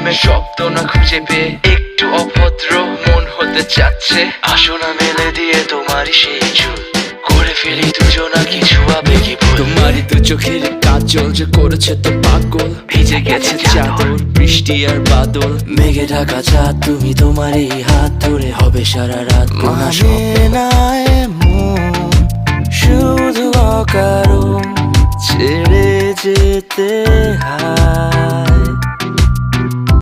প্রেমে শব্দ না খুঁজে পেয়ে একটু অভদ্র মন হতে চাচ্ছে। আসনা মেলে দিয়ে তোমারই সেই চুল করে ফেলি দুজনা কিছু আবেগী ভুল। তোমারই দু চোখের কাজল যে করেছে তো পাগল, ভিজে গেছে চাদর বৃষ্টি আর বাদল, মেঘে ঢাকা চাঁদ তুমি তোমারই হাত ধরে হবে সারা রাত। মানে না এমন শুধু অকারণ ছেড়ে যেতে হয়।